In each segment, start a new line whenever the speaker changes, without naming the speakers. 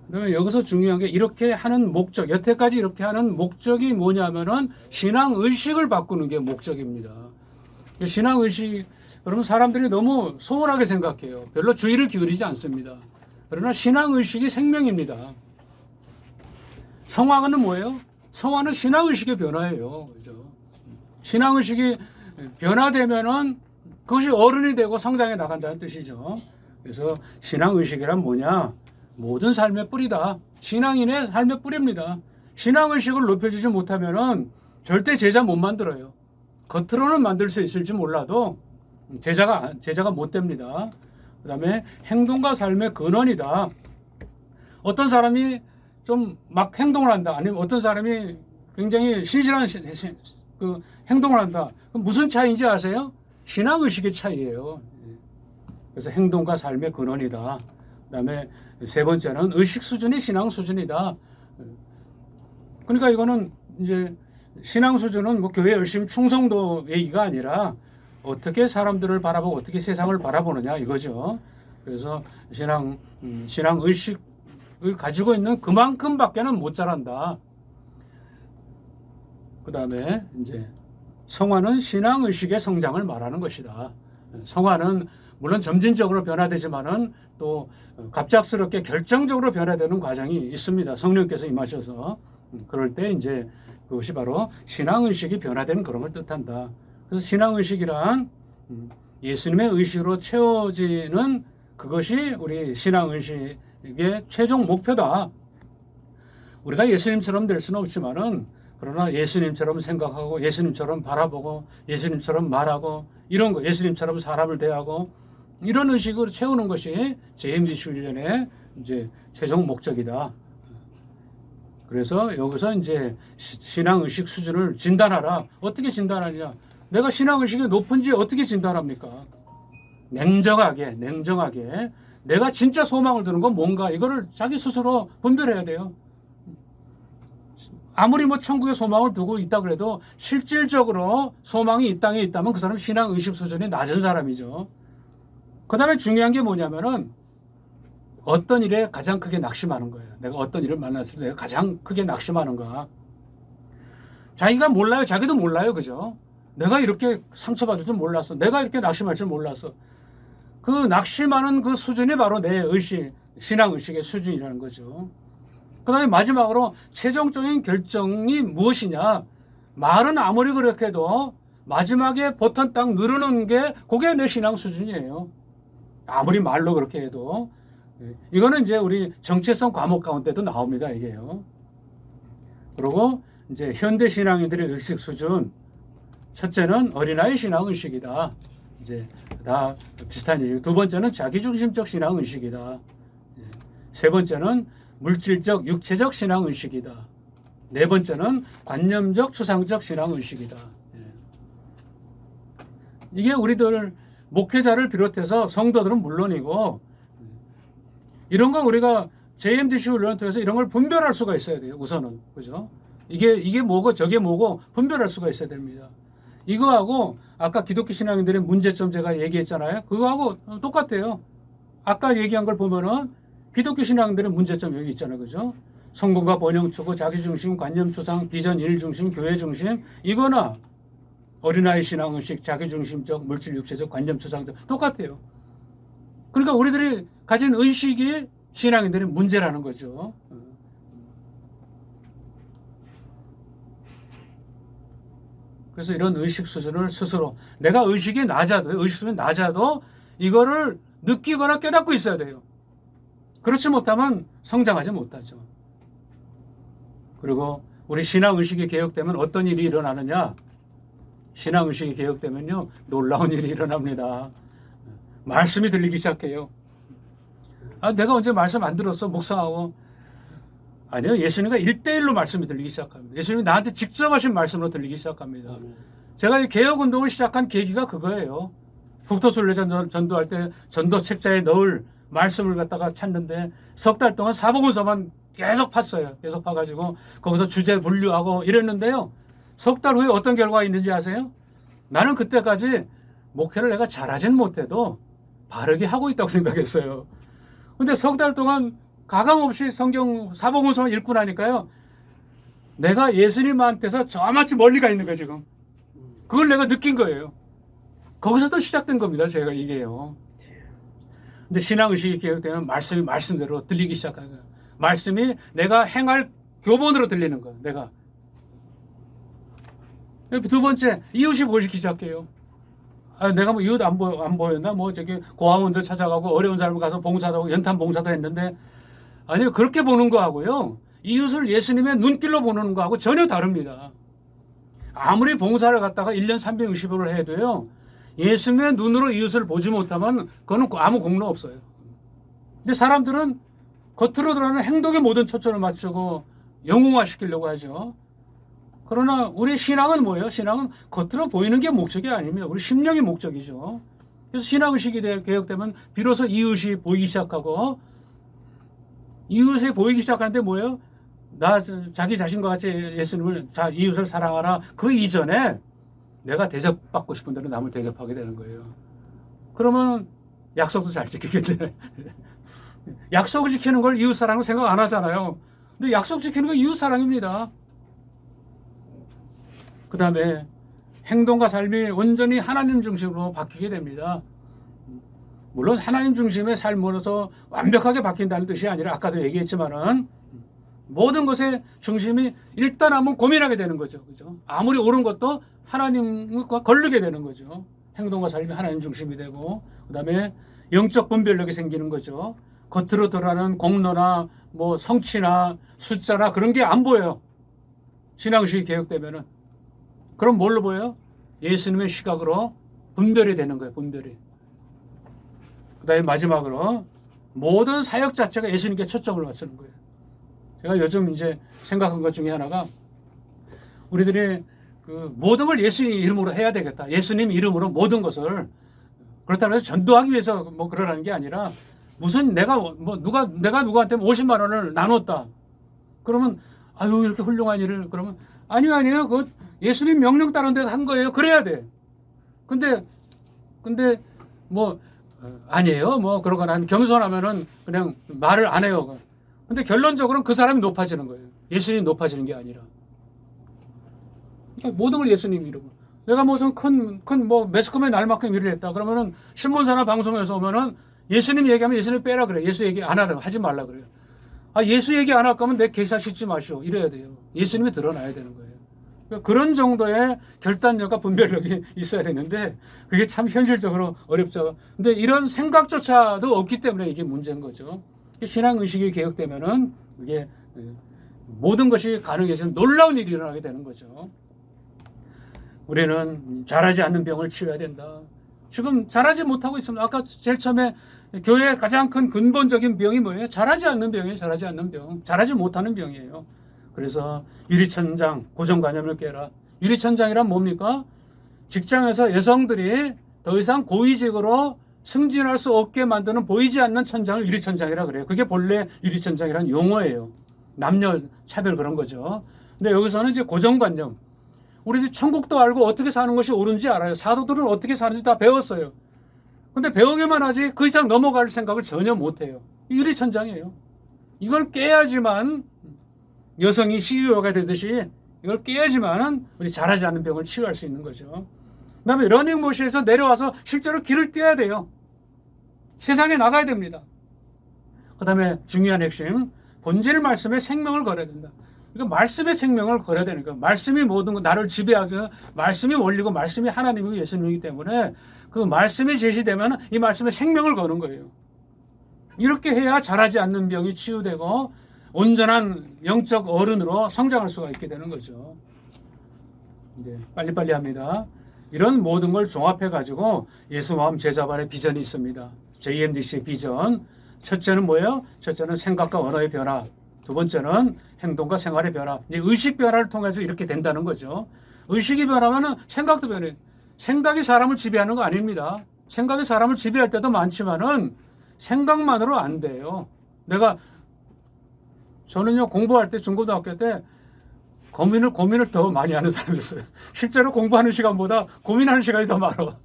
그다음에 여기서 중요한 게 이렇게 하는 목적, 여태까지 이렇게 하는 목적이 뭐냐면은 신앙의식을 바꾸는 게 목적입니다. 신앙의식, 그러면 사람들이 너무 소홀하게 생각해요. 별로 주의를 기울이지 않습니다. 그러나 신앙의식이 생명입니다. 성화는 뭐예요? 성화는 신앙의식의 변화예요. 그죠? 신앙의식이 변화되면은 그것이 어른이 되고 성장해 나간다는 뜻이죠. 그래서 신앙의식이란 뭐냐? 모든 삶의 뿌리다. 신앙인의 삶의 뿌리입니다. 신앙의식을 높여주지 못하면은 절대 제자 못 만들어요. 겉으로는 만들 수 있을지 몰라도 제자가 못 됩니다. 그 다음에 행동과 삶의 근원이다. 어떤 사람이 좀 막 행동을 한다. 아니면 어떤 사람이 굉장히 신실한 그 행동을 한다. 그럼 무슨 차이인지 아세요? 신앙의식의 차이예요. 그래서 행동과 삶의 근원이다. 그 다음에 세 번째는 의식 수준이 신앙 수준이다. 그러니까 이거는 이제 신앙 수준은 뭐 교회 열심히 충성도 얘기가 아니라 어떻게 사람들을 바라보고 어떻게 세상을 바라보느냐 이거죠. 그래서 신앙 의식을 가지고 있는 그만큼밖에는 못 자란다. 그 다음에 이제 성화는 신앙 의식의 성장을 말하는 것이다. 성화는 물론 점진적으로 변화되지만은 또 갑작스럽게 결정적으로 변화되는 과정이 있습니다. 성령께서 임하셔서 그럴 때 이제 그것이 바로 신앙 의식이 변화되는 그런 걸 뜻한다. 그래서 신앙 의식이란 예수님의 의식으로 채워지는 그것이 우리 신앙 의식의 최종 목표다. 우리가 예수님처럼 될 수는 없지만은 그러나 예수님처럼 생각하고 예수님처럼 바라보고 예수님처럼 말하고 이런 거 예수님처럼 사람을 대하고 이런 의식으로 채우는 것이 JMDC 훈련의 이제 최종 목적이다. 그래서 여기서 이제 신앙의식 수준을 진단하라. 어떻게 진단하느냐? 내가 신앙의식이 높은지 어떻게 진단합니까? 냉정하게 내가 진짜 소망을 두는 건 뭔가 이거를 자기 스스로 분별해야 돼요. 아무리 뭐 천국에 소망을 두고 있다 그래도 실질적으로 소망이 이 땅에 있다면 그 사람은 신앙의식 수준이 낮은 사람이죠. 그 다음에 중요한 게 뭐냐면은 어떤 일에 가장 크게 낙심하는 거예요. 내가 어떤 일을 만났을 때 내가 가장 크게 낙심하는가. 자기가 몰라요. 자기도 몰라요. 그죠? 내가 이렇게 상처받을 줄 몰랐어. 내가 이렇게 낙심할 줄 몰랐어. 그 낙심하는 그 수준이 바로 내 의식, 신앙의식의 수준이라는 거죠. 그 다음에 마지막으로 최종적인 결정이 무엇이냐. 말은 아무리 그렇게 해도 마지막에 버튼 딱 누르는 게 그게 내 신앙 수준이에요. 아무리 말로 그렇게 해도. 이거는 이제 우리 정체성 과목 가운데도 나옵니다. 이게요. 그리고 이제 현대 신앙인들의 의식 수준. 첫째는 어린아이 신앙 의식이다. 이제 다 비슷한 얘기예요. 두 번째는 자기중심적 신앙 의식이다. 세 번째는 물질적, 육체적 신앙 의식이다. 네 번째는 관념적, 추상적 신앙 의식이다. 이게 우리들 목회자를 비롯해서 성도들은 물론이고 이런 거 우리가 JMDC 훈련을 통해서 이런 걸 분별할 수가 있어야 돼요. 우선은. 그죠? 이게 뭐고 저게 뭐고 분별할 수가 있어야 됩니다. 이거하고 아까 기독교 신앙인들의 문제점 제가 얘기했잖아요. 그거하고 똑같아요. 아까 얘기한 걸 보면은 기독교 신앙인들의 문제점 여기 있잖아요. 그죠? 성공과 번영 추구, 자기중심, 관념 추상, 비전 일중심, 교회 중심 이거나 어린아이 신앙의식, 자기중심적, 물질 육체적, 관념 추상적 똑같아요. 그러니까 우리들이 가진 의식이 신앙인들의 문제라는 거죠. 그래서 이런 의식 수준을 스스로 내가 의식 수준이 낮아도 이거를 느끼거나 깨닫고 있어야 돼요. 그렇지 못하면 성장하지 못하죠. 그리고 우리 신앙의식이 개혁되면 어떤 일이 일어나느냐? 신앙의식이 개혁되면요 놀라운 일이 일어납니다. 말씀이 들리기 시작해요. 내가 언제 말씀 안 들었어? 묵상하고. 아니요. 예수님과 1대1로 말씀이 들리기 시작합니다. 예수님이 나한테 직접 하신 말씀으로 들리기 시작합니다. 제가 이 개혁운동을 시작한 계기가 그거예요. 북토순례 전도할 때 전도 책자에 넣을 말씀을 갖다가 찾는데 석 달 동안 사복음서만 계속 팠어요. 계속 파가지고 거기서 주제 분류하고 이랬는데요. 석 달 후에 어떤 결과가 있는지 아세요? 나는 그때까지 목회를 내가 잘하진 못해도 바르게 하고 있다고 생각했어요. 근데 석 달 동안 가감 없이 성경 사복음서만 읽고 나니까요. 내가 예수님한테서 저마치 멀리 가 있는 거예요, 지금. 그걸 내가 느낀 거예요. 거기서 또 시작된 겁니다, 제가 이게요. 근데 신앙의식이 개혁되면 말씀이 말씀대로 들리기 시작하는 거예요. 말씀이 내가 행할 교본으로 들리는 거예요, 내가. 두 번째, 이웃이 보이기 시작해요. 아, 내가 뭐 이웃 안 보였나? 뭐 저기 고아원들 찾아가고 어려운 사람을 가서 봉사도 하고 연탄 봉사도 했는데, 아니요, 그렇게 보는 거하고요, 이웃을 예수님의 눈길로 보는 거하고 전혀 다릅니다. 아무리 봉사를 갖다가 1년 360일을 해도요, 예수님의 눈으로 이웃을 보지 못하면 그거는 아무 공로 없어요. 근데 사람들은 겉으로 드러나는 행동에 모든 초점을 맞추고 영웅화시키려고 하죠. 그러나 우리 신앙은 뭐예요? 신앙은 겉으로 보이는 게 목적이 아닙니다. 우리 심령이 목적이죠. 그래서 신앙의식이 개혁되면 비로소 이웃이 보이기 시작하고, 이웃이 보이기 시작하는데 뭐예요? 자기 자신과 같이 예수님을, 이웃을 사랑하라. 그 이전에 내가 대접받고 싶은 대로 남을 대접하게 되는 거예요. 그러면 약속도 잘 지키게 돼. 약속을 지키는 걸 이웃 사랑으로 생각 안 하잖아요. 근데 약속 지키는 건 이웃 사랑입니다. 그 다음에 행동과 삶이 온전히 하나님 중심으로 바뀌게 됩니다. 물론 하나님 중심의 삶으로서 완벽하게 바뀐다는 뜻이 아니라, 아까도 얘기했지만은 모든 것의 중심이 일단 한번 고민하게 되는 거죠. 그죠? 아무리 옳은 것도 하나님과 걸르게 되는 거죠. 행동과 삶이 하나님 중심이 되고, 그 다음에 영적 분별력이 생기는 거죠. 겉으로 드러나는 공로나 뭐 성취나 숫자나 그런 게 안 보여요. 신앙의식이 개혁되면은. 그럼 뭘로 보여요? 예수님의 시각으로 분별이 되는 거예요. 분별이. 그 다음에 마지막으로 모든 사역 자체가 예수님께 초점을 맞추는 거예요. 제가 요즘 이제 생각한 것 중에 하나가, 우리들이 그 모든 걸 예수님 이름으로 해야 되겠다. 예수님 이름으로 모든 것을. 그렇다고 해서 전도하기 위해서 뭐 그러라는 게 아니라, 무슨 내가 누구한테 50만 원을 나눴다. 그러면 아유 이렇게 훌륭한 일을, 그러면 아니요. 그 예수님 명령 따른 데서 한 거예요. 그래야 돼. 근데 뭐 아니에요. 뭐 그러거나 하면 겸손하면은 그냥 말을 안 해요. 근데 결론적으로는 그 사람이 높아지는 거예요. 예수님이 높아지는 게 아니라. 그러니까 모든 걸 예수님 이름으로. 내가 무슨 큰 뭐 매스컴에 날만큼 일을 했다. 그러면은 신문사나 방송에서 오면은 예수님 얘기하면 예수님 빼라 그래. 예수 얘기 안 하라, 하지 말라 그래요. 아, 예수 얘기 안 할 거면 내 계사 싣지 마시오. 이래야 돼요. 예수님이 드러나야 되는 거예요. 그러니까 그런 정도의 결단력과 분별력이 있어야 되는데, 그게 참 현실적으로 어렵죠. 근데 이런 생각조차도 없기 때문에 이게 문제인 거죠. 신앙의식이 개혁되면은 이게 모든 것이 가능해지는 놀라운 일이 일어나게 되는 거죠. 우리는 잘하지 않는 병을 치료해야 된다. 지금 잘하지 못하고 있습니다. 아까 제일 처음에 교회의 가장 큰 근본적인 병이 뭐예요? 잘하지 않는 병이에요. 잘하지 않는 병. 잘하지 못하는 병이에요. 그래서 유리천장, 고정관념을 깨라. 유리천장이란 뭡니까? 직장에서 여성들이 더 이상 고위직으로 승진할 수 없게 만드는 보이지 않는 천장을 유리천장이라 그래요. 그게 본래 유리천장이라는 용어예요. 남녀 차별 그런 거죠. 근데 여기서는 이제 고정관념. 우리들 천국도 알고 어떻게 사는 것이 옳은지 알아요. 사도들은 어떻게 사는지 다 배웠어요. 근데 배우기만 하지 그 이상 넘어갈 생각을 전혀 못해요. 유리천장이에요. 이걸 깨야지만, 여성이 CEO가 되듯이 이걸 깨야지만 우리 잘하지 않는 병을 치유할 수 있는 거죠. 그 다음에 러닝머신에서 내려와서 실제로 길을 뛰어야 돼요. 세상에 나가야 됩니다. 그 다음에 중요한 핵심, 본질 말씀에 생명을 걸어야 된다. 그러니까 말씀의 생명을 걸어야 되니까, 말씀이 모든 거 나를 지배하게, 말씀이 원리고 말씀이 하나님이고 예수님이기 때문에 그 말씀이 제시되면 이 말씀에 생명을 거는 거예요. 이렇게 해야 잘하지 않는 병이 치유되고 온전한 영적 어른으로 성장할 수가 있게 되는 거죠. 이제 빨리빨리 합니다. 이런 모든 걸 종합해 가지고 예수 마음 제자반의 비전이 있습니다. JMDC의 비전. 첫째는 뭐예요? 첫째는 생각과 언어의 변화. 두 번째는 행동과 생활의 변화. 이제 의식 변화를 통해서 이렇게 된다는 거죠. 의식이 변하면 생각도 변해요. 생각이 사람을 지배하는 거 아닙니다. 생각이 사람을 지배할 때도 많지만은 생각만으로 안 돼요. 저는요, 공부할 때, 중고등학교 때 고민을 더 많이 하는 사람이었어요. 실제로 공부하는 시간보다 고민하는 시간이 더 많아.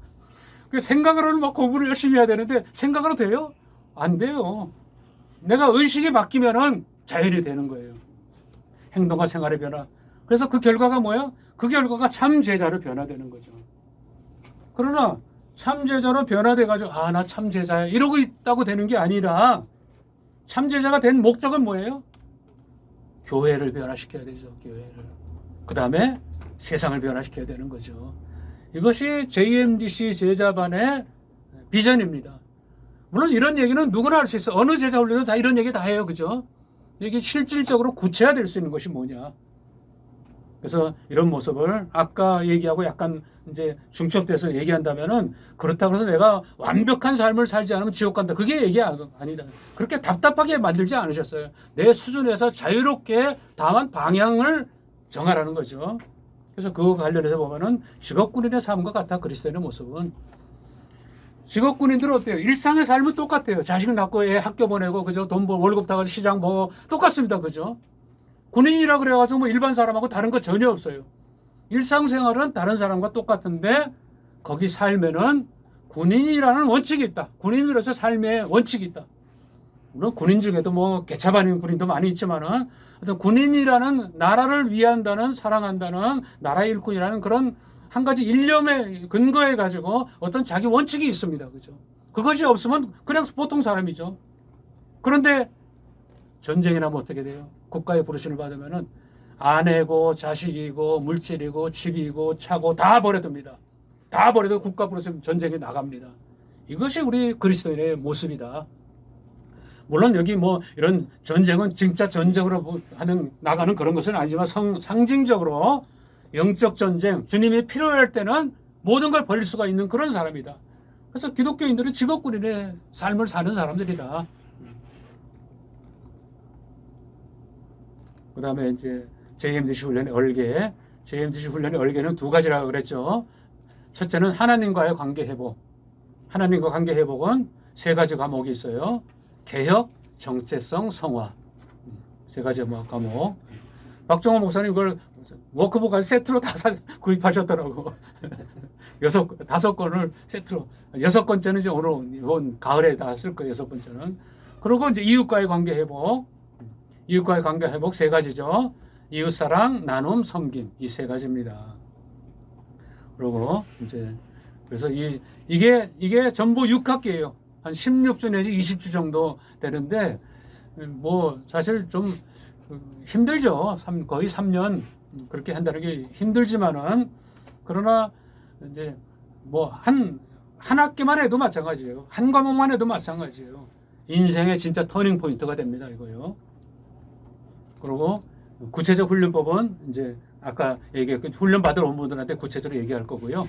생각으로는 막 공부를 열심히 해야 되는데 생각으로 돼요? 안 돼요. 내가 의식이 바뀌면은 자연이 되는 거예요. 행동과 생활의 변화. 그래서 그 결과가 뭐예요? 그 결과가 참 제자로 변화되는 거죠. 그러나 참 제자로 변화돼가지고 아, 나 참 제자야 이러고 있다고 되는 게 아니라 참 제자가 된 목적은 뭐예요? 교회를 변화시켜야 되죠. 교회를. 그 다음에 세상을 변화시켜야 되는 거죠. 이것이 JMDC 제자반의 비전입니다. 물론 이런 얘기는 누구나 할 수 있어. 어느 제자 훈련도 다 이런 얘기 다 해요. 그죠? 이게 실질적으로 구체화될 수 있는 것이 뭐냐. 그래서 이런 모습을 아까 얘기하고 약간 이제 중첩돼서 얘기한다면은 그렇다고 해서 내가 완벽한 삶을 살지 않으면 지옥 간다. 그게 얘기 아니다. 그렇게 답답하게 만들지 않으셨어요. 내 수준에서 자유롭게 다만 방향을 정하라는 거죠. 그래서 그거 관련해서 보면은 직업군인의 삶과 같아. 그리스도인의 모습은. 직업군인들은 어때요? 일상의 삶은 똑같아요. 자식 낳고 애 학교 보내고 그죠? 돈 벌 월급 타가지고 시장 보고 똑같습니다. 그죠? 군인이라 그래가지고 뭐 일반 사람하고 다른 거 전혀 없어요. 일상생활은 다른 사람과 똑같은데 거기 삶에는 군인이라는 원칙이 있다. 군인으로서 삶의 원칙이 있다. 물론 군인 중에도 뭐 개차반인 군인도 많이 있지만은 어떤 군인이라는 나라를 위한다는 사랑한다는 나라의 일꾼이라는 그런 한 가지 일념에 근거해 가지고 어떤 자기 원칙이 있습니다. 그죠? 그것이 없으면 그냥 보통 사람이죠. 그런데 전쟁이 나면 어떻게 돼요? 국가의 부르심을 받으면은 아내고 자식이고 물질이고 집이고 차고 다 버려둡니다. 다 버려도 국가 부르심 전쟁에 나갑니다. 이것이 우리 그리스도인의 모습이다. 물론 여기 뭐 이런 전쟁은 진짜 전쟁으로 나가는 그런 것은 아니지만 상징적으로 영적 전쟁, 주님이 필요할 때는 모든 걸 버릴 수가 있는 그런 사람이다. 그래서 기독교인들은 직업군인의 삶을 사는 사람들이다. 그 다음에 이제 JMDC 훈련의 얼개. JMDC 훈련의 얼개는 두 가지라고 그랬죠. 첫째는 하나님과의 관계 회복. 하나님과 관계 회복은 세 가지 과목이 있어요. 개혁, 정체성, 성화. 세 가지 과목. 박정호 목사님 이걸 워크북까지 세트로 다 구입하셨더라고. 다섯 권을 세트로. 6권째는 이제 오늘 이번 가을에 다 쓸 거예요. 6번째는. 그리고 이제 이웃과의 관계 회복. 이웃과의 관계 회복 세 가지죠. 이웃사랑, 나눔, 섬김. 이 세 가지입니다. 그리고 이제 그래서 이게 전부 6학기예요. 한 16주 내지 20주 정도 되는데 뭐 사실 좀 힘들죠. 거의 3년 그렇게 한다는 게 힘들지만은 그러나 이제 뭐 한 학기만 해도 마찬가지예요. 한 과목만 해도 마찬가지예요. 인생의 진짜 터닝 포인트가 됩니다. 이거요. 그리고 구체적 훈련법은 이제 아까 얘기했고 훈련 받으러 온 분들한테 구체적으로 얘기할 거고요.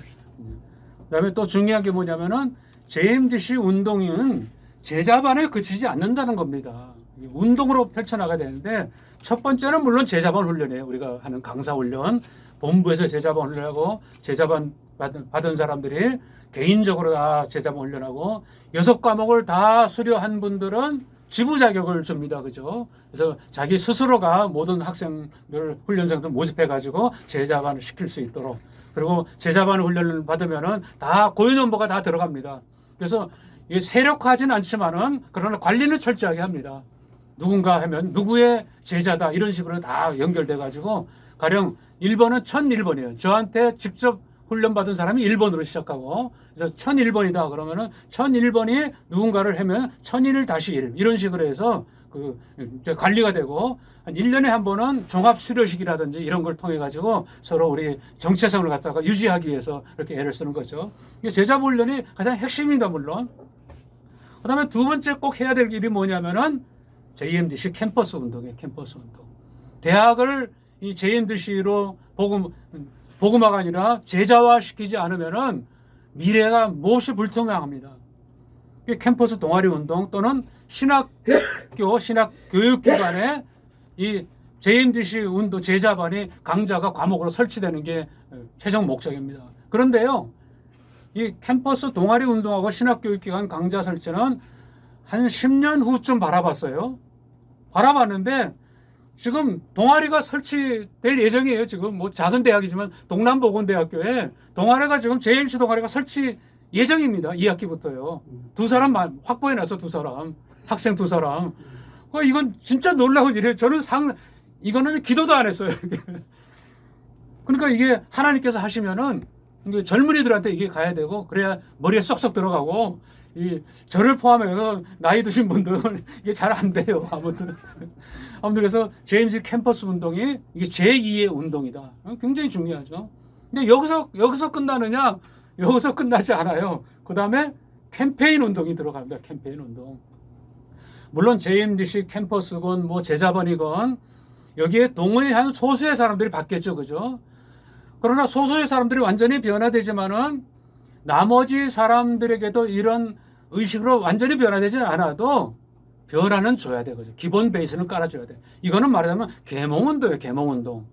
그다음에 또 중요한 게 뭐냐면은 JMDC 운동은 제자반에 그치지 않는다는 겁니다. 운동으로 펼쳐나가야 되는데 첫 번째는 물론 제자반 훈련이에요. 우리가 하는 강사 훈련, 본부에서 제자반 훈련하고 제자반 받은 사람들이 개인적으로 다 제자반 훈련하고 6과목을 다 수료한 분들은 지부 자격을 줍니다. 그죠? 그래서 자기 스스로가 모든 학생들 훈련생들 모집해 가지고 제자반을 시킬 수 있도록 그리고 제자반 훈련을 받으면은 다 고인원부가 다 들어갑니다. 그래서 세력화하진 않지만은 그러나 관리는 철저하게 합니다. 누군가 하면 누구의 제자다 이런 식으로 다 연결돼 가지고 가령 1번은 1001번이에요. 저한테 직접 훈련받은 사람이 1번으로 시작하고 그래서 1001번이다 그러면은 1001번이 누군가를 하면 1001 다시 1 이런 식으로 해서 그 관리가 되고 한 1년에 한 번은 종합 수료식이라든지 이런 걸 통해 가지고 서로 우리 정체성을 갖다가 유지하기 위해서 이렇게 애를 쓰는 거죠. 이게 제자부 훈련이 가장 핵심입니다. 물론. 그다음에 두 번째 꼭 해야 될 일이 뭐냐면은 JMDC 캠퍼스 운동이에요. 캠퍼스 운동. 대학을 이 JMDC로 복음화가 아니라 제자화 시키지 않으면은 미래가 몹시 불투명합니다. 캠퍼스 동아리 운동 또는 신학교, 신학교육기관에 이 JMDC 운동 제자반이 강좌가 과목으로 설치되는 게 최종 목적입니다. 그런데요, 이 캠퍼스 동아리 운동하고 신학교육기관 강좌 설치는 한 10년 후쯤 바라봤어요. 바라봤는데 지금 동아리가 설치될 예정이에요. 지금 뭐 작은 대학이지만 동남보건대학교에 동아리가 지금 JMC 동아리가 설치 예정입니다. 2학기부터요. 두 사람 확보해놔서 두 사람 학생 두 사람. 이건 진짜 놀라운 일이에요. 저는 이거는 기도도 안 했어요. 그러니까 이게 하나님께서 하시면은 이게 젊은이들한테 이게 가야 되고 그래야 머리에 쏙쏙 들어가고 저를 포함해서 나이 드신 분들은 이게 잘 안 돼요. 아무튼 그래서 제임스 캠퍼스 운동이 이게 제2의 운동이다. 굉장히 중요하죠. 근데 여기서 끝나느냐? 여기서 끝나지 않아요. 그 다음에 캠페인 운동이 들어갑니다. 캠페인 운동. 물론 JMDC 캠퍼스건 뭐 제자반이건 여기에 동의한 소수의 사람들이 받겠죠. 그죠? 그러나 소수의 사람들이 완전히 변화되지만은 나머지 사람들에게도 이런 의식으로 완전히 변화되지 않아도 변화는 줘야 되거든요. 기본 베이스는 깔아줘야 돼. 이거는 말하자면 계몽운동이에요. 계몽운동.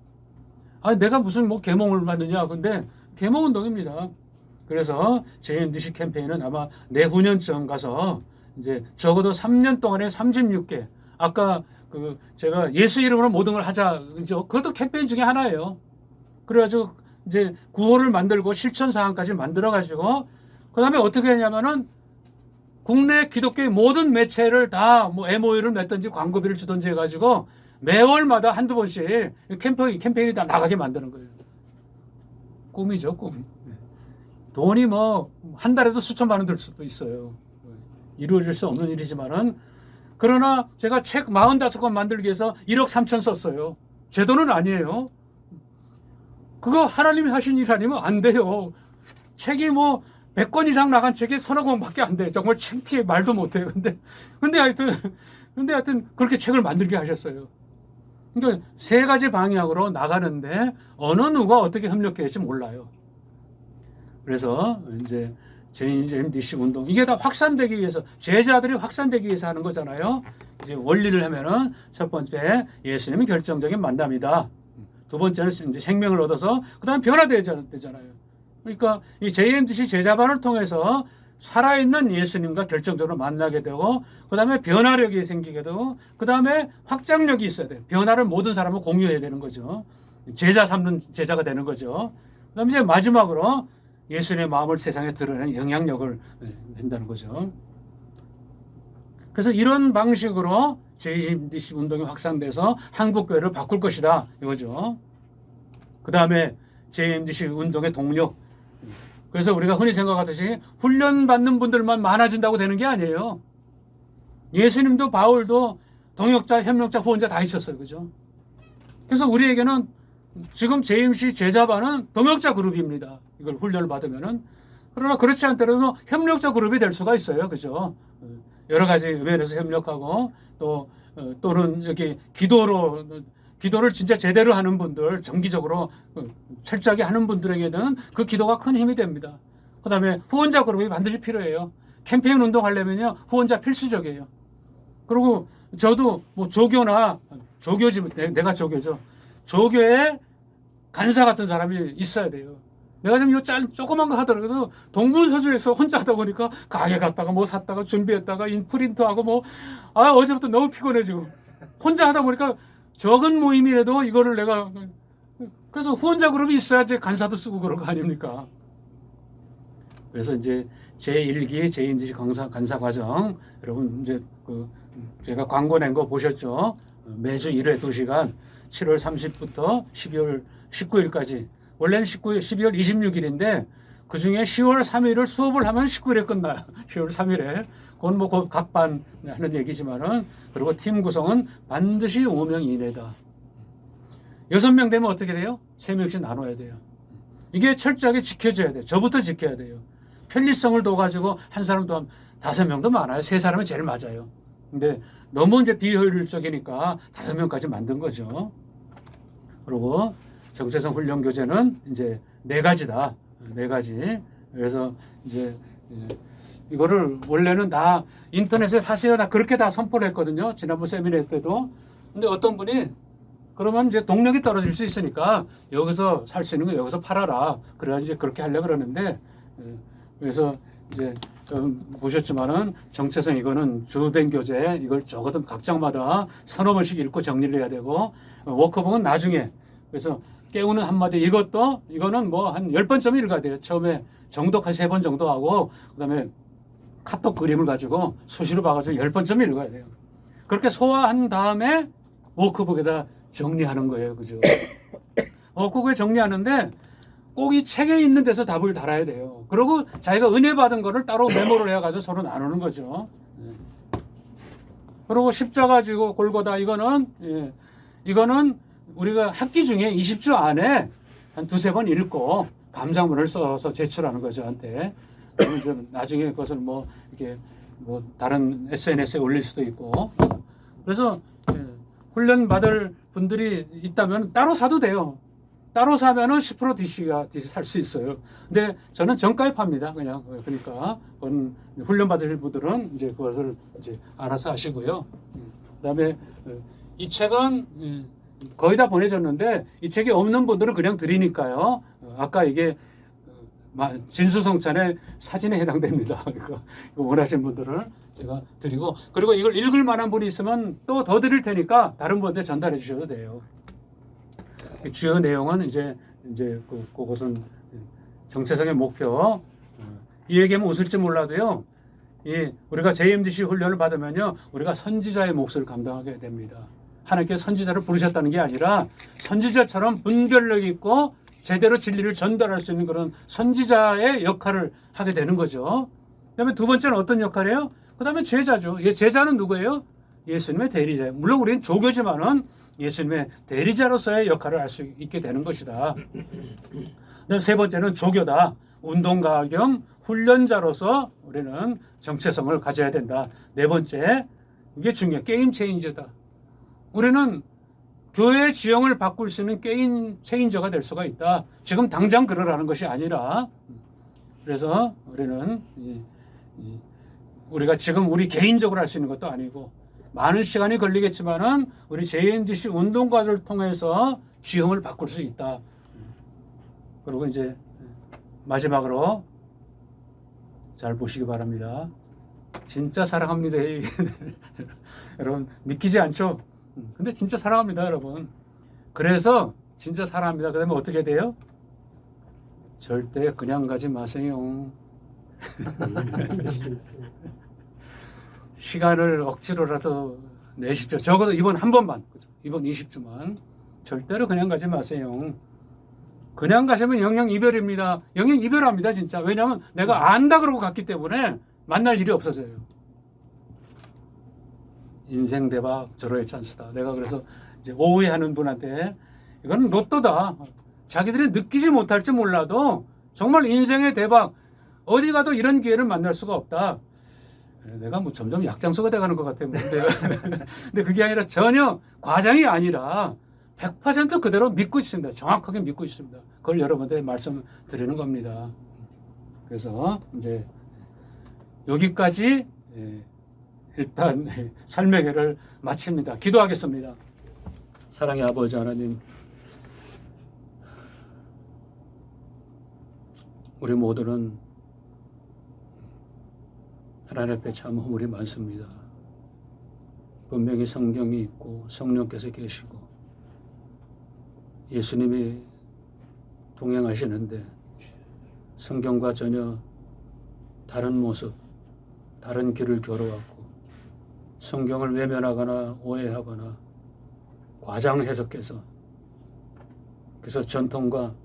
내가 무슨 뭐 계몽을 받느냐. 근데 계몽운동입니다. 그래서 JMDC 캠페인은 아마 내후년쯤 가서 이제 적어도 3년 동안에 36개. 아까 제가 예수 이름으로 모든 걸 하자. 그것도 캠페인 중에 하나예요. 그래가지고 이제 구호를 만들고 실천 사항까지 만들어가지고 그 다음에 어떻게 했냐면은 국내 기독교의 모든 매체를 다 뭐 MOU를 맺든지 광고비를 주든지 해가지고 매월마다 한두 번씩 캠페인이 다 나가게 만드는 거예요. 꿈이죠, 꿈. 돈이 뭐 한 달에도 수천만 원 들 수도 있어요. 이루어질 수 없는 일이지만은 그러나 제가 책 45권 만들기 위해서 1억 3천 썼어요. 제 돈은 아니에요. 그거 하나님이 하신 일 아니면 안 돼요. 책이 뭐 100권 이상 나간 책이 서너 권밖에 안 돼. 정말 창피해 말도 못해요. 근데 하여튼 그렇게 책을 만들게 하셨어요. 그러니까 세 가지 방향으로 나가는데 어느 누가 어떻게 협력해야 할지 몰라요. 그래서 이제 JMDC 운동 이게 다 확산되기 위해서 제자들이 확산되기 위해서 하는 거잖아요. 이제 원리를 하면은 첫 번째 예수님이 결정적인 만남이다. 두 번째는 이제 생명을 얻어서 그다음 변화되잖아요. 그러니까 이 JMDC 제자반을 통해서 살아있는 예수님과 결정적으로 만나게 되고 그다음에 변화력이 생기게 되고 그다음에 확장력이 있어야 돼요. 변화를 모든 사람은 공유해야 되는 거죠. 제자 삼는 제자가 되는 거죠. 그다음에 이제 마지막으로 예수님의 마음을 세상에 드러내는 영향력을 낸다는 거죠. 그래서 이런 방식으로 JMDC 운동이 확산돼서 한국교회를 바꿀 것이다 이거죠. 그 다음에 JMDC 운동의 동력. 그래서 우리가 흔히 생각하듯이 훈련받는 분들만 많아진다고 되는 게 아니에요. 예수님도 바울도 동역자, 협력자, 후원자 다 있었어요. 그죠? 그래서 우리에게는 지금 JMC 제자반은 동역자 그룹입니다. 이걸 훈련을 받으면은. 그러나 그렇지 않더라도 협력자 그룹이 될 수가 있어요. 그죠? 여러 가지 면에서 협력하고 또는 여기 기도를 진짜 제대로 하는 분들, 정기적으로 철저하게 하는 분들에게는 그 기도가 큰 힘이 됩니다. 그 다음에 후원자 그룹이 반드시 필요해요. 캠페인 운동하려면요, 후원자 필수적이에요. 그리고 저도 뭐 내가 조교죠. 조교에 간사 같은 사람이 있어야 돼요. 내가 지금 조그만 거 하더라도 동분서주에서 혼자 하다 보니까 가게 갔다가 뭐 샀다가 준비했다가 인프린트하고 어제부터 너무 피곤해 지금. 혼자 하다 보니까 적은 모임이라도 이거를 내가 그래서 후원자 그룹이 있어야지 간사도 쓰고 그런 거 아닙니까? 그래서 이제 제1기 JMDC 간사 과정 여러분 이제 제가 광고 낸 거 보셨죠? 매주 1회 2시간 7월 30일부터 12월 19일까지 원래는 12월 26일인데 그 중에 10월 3일을 수업을 하면 19일에 끝나요. 10월 3일에. 그건 뭐 각반 하는 얘기지만은 그리고 팀 구성은 반드시 5명 이내다. 6명 되면 어떻게 돼요? 3명씩 나눠야 돼요. 이게 철저하게 지켜져야 돼요. 저부터 지켜야 돼요. 편리성을 둬가지고 한 사람도 한 5명도 많아요. 3사람이 제일 맞아요. 근데 너무 이제 비효율적이니까 5명까지 만든 거죠. 그리고 정체성 훈련 교재는 이제 4가지다. 4가지. 그래서 이제 이거를 원래는 다 인터넷에 사세요. 나 그렇게 다 선포를 했거든요. 지난번 세미나 때도. 근데 어떤 분이 그러면 이제 동력이 떨어질 수 있으니까 여기서 살 수 있는 거 여기서 팔아라. 그래야지 이제 그렇게 하려고 그러는데 그래서 이제 보셨지만은 정체성 이거는 주된 교재 이걸 적어도 각 장마다 서너 번씩 읽고 정리를 해야 되고 워크북은 나중에 그래서 깨우는 한마디 이거는 뭐 한 10번쯤 읽어야 돼요. 처음에 정독 한 3번 정도 하고 그다음에 카톡 그림을 가지고 수시로 봐가지고 10번쯤 읽어야 돼요. 그렇게 소화한 다음에 워크북에다 정리하는 거예요. 그죠? 워크북에 정리하는데 꼭 이 책에 있는 데서 답을 달아야 돼요. 그리고 자기가 은혜 받은 거를 따로 메모를 해가지고 서로 나누는 거죠. 그리고 십자가 지고 골고다 이거는 우리가 학기 중에 20주 안에 한 두세 번 읽고 감상문을 써서 제출하는 거죠, 저한테. 그러면 좀 나중에 그것을 뭐 이렇게 뭐 다른 SNS에 올릴 수도 있고. 그래서 훈련 받을 분들이 있다면 따로 사도 돼요. 따로 사면은 10% DC가 살 수 있어요. 근데 저는 정가입합니다. 그냥 그러니까 훈련 받으실 분들은 이제 그것을 이제 알아서 하시고요. 그다음에 이 책은 거의 다 보내줬는데 이 책이 없는 분들은 그냥 드리니까요. 아까 이게 진수성찬의 사진에 해당됩니다. 이거 원하시는 분들은 제가 드리고, 그리고 이걸 읽을 만한 분이 있으면 또 더 드릴 테니까 다른 분한테 전달해 주셔도 돼요. 주요 내용은 이제 그것은 정체성의 목표. 이 얘기하면 웃을지 몰라도요. 우리가 JMDC 훈련을 받으면요, 우리가 선지자의 몫을 감당하게 됩니다. 하나님께서 선지자를 부르셨다는 게 아니라 선지자처럼 분별력 있고 제대로 진리를 전달할 수 있는 그런 선지자의 역할을 하게 되는 거죠. 그다음에 두 번째는 어떤 역할이에요? 그다음에 제자죠. 제자는 누구예요? 예수님의 대리자예요. 물론 우리는 조교지만은 예수님의 대리자로서의 역할을 할 수 있게 되는 것이다. 그다음 세 번째는 조교다. 운동가 겸 훈련자로서 우리는 정체성을 가져야 된다. 네 번째, 이게 중요해. 게임 체인저다. 우리는 교회의 지형을 바꿀 수 있는 게임 체인저가 될 수가 있다. 지금 당장 그러라는 것이 아니라, 그래서 우리는 우리가 지금 우리 개인적으로 할 수 있는 것도 아니고 많은 시간이 걸리겠지만은 우리 JMDC 운동가를 통해서 지형을 바꿀 수 있다. 그리고 이제 마지막으로 잘 보시기 바랍니다. 진짜 사랑합니다. 여러분 믿기지 않죠? 근데 진짜 사랑합니다, 여러분. 그래서 진짜 사랑합니다. 그 다음에 어떻게 돼요? 절대 그냥 가지 마세요. 시간을 억지로라도 내십시오. 적어도 이번 한 번만, 이번 20주만 절대로 그냥 가지 마세요. 그냥 가시면 영영 이별입니다. 영영 이별합니다, 진짜. 왜냐하면 내가 안다 그러고 갔기 때문에 만날 일이 없어져요. 인생 대박 절호의 찬스다. 내가 그래서 이제 오해하는 분한테 이건 로또다. 자기들이 느끼지 못할지 몰라도 정말 인생의 대박, 어디 가도 이런 기회를 만날 수가 없다. 내가 뭐 점점 약장수가 돼가는 것 같아요. 근데 그게 아니라 전혀 과장이 아니라 100% 그대로 믿고 있습니다. 정확하게 믿고 있습니다. 그걸 여러분들께 말씀드리는 겁니다. 그래서 이제 여기까지 일단 삶의 길을 마칩니다. 기도하겠습니다. 사랑의 아버지 하나님, 우리 모두는 하나님 앞에 참 허물이 많습니다. 분명히 성경이 있고 성령께서 계시고 예수님이 동행하시는데 성경과 전혀 다른 모습, 다른 길을 겨루었고 성경을 외면하거나 오해하거나 과장 해석해서 그래서 전통과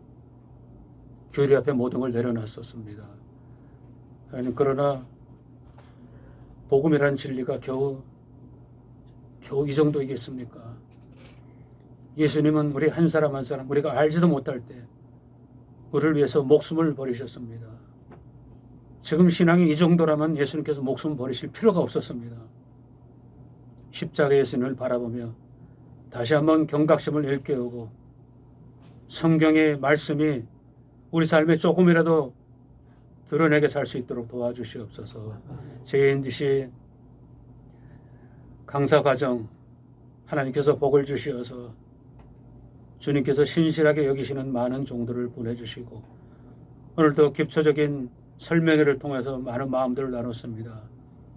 교리 앞에 모든 걸 내려놨었습니다. 하나님, 그러나 복음이라는 진리가 겨우 이 정도이겠습니까? 예수님은 우리 한 사람 한 사람, 우리가 알지도 못할 때 우리를 위해서 목숨을 버리셨습니다. 지금 신앙이 이 정도라면 예수님께서 목숨 버리실 필요가 없었습니다. 십자가 예수님을 바라보며 다시 한번 경각심을 일깨우고 성경의 말씀이 우리 삶에 조금이라도 드러내게 살 수 있도록 도와주시옵소서. JMDC 강사과정 하나님께서 복을 주시어서 주님께서 신실하게 여기시는 많은 종들을 보내주시고 오늘도 기초적인 설명회를 통해서 많은 마음들을 나눴습니다.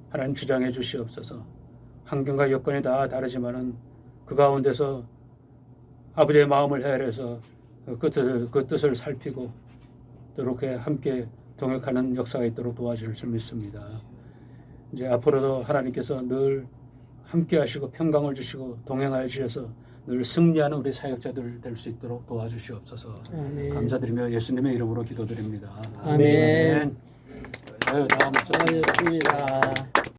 하나님 주장해 주시옵소서. 환경과 여건이 다 다르지만은 그 가운데서 아버지의 마음을 헤아려서 그 뜻을 살피고 이렇게 함께 동역하는 역사가 있도록 도와주실 줄 믿습니다. 이제 앞으로도 하나님께서 늘 함께 하시고 평강을 주시고 동행하여 주셔서 늘 승리하는 우리 사역자들 될 수 있도록 도와주시옵소서.
아멘.
감사드리며 예수님의 이름으로 기도드립니다.
아멘.
다음
수고하셨습니다.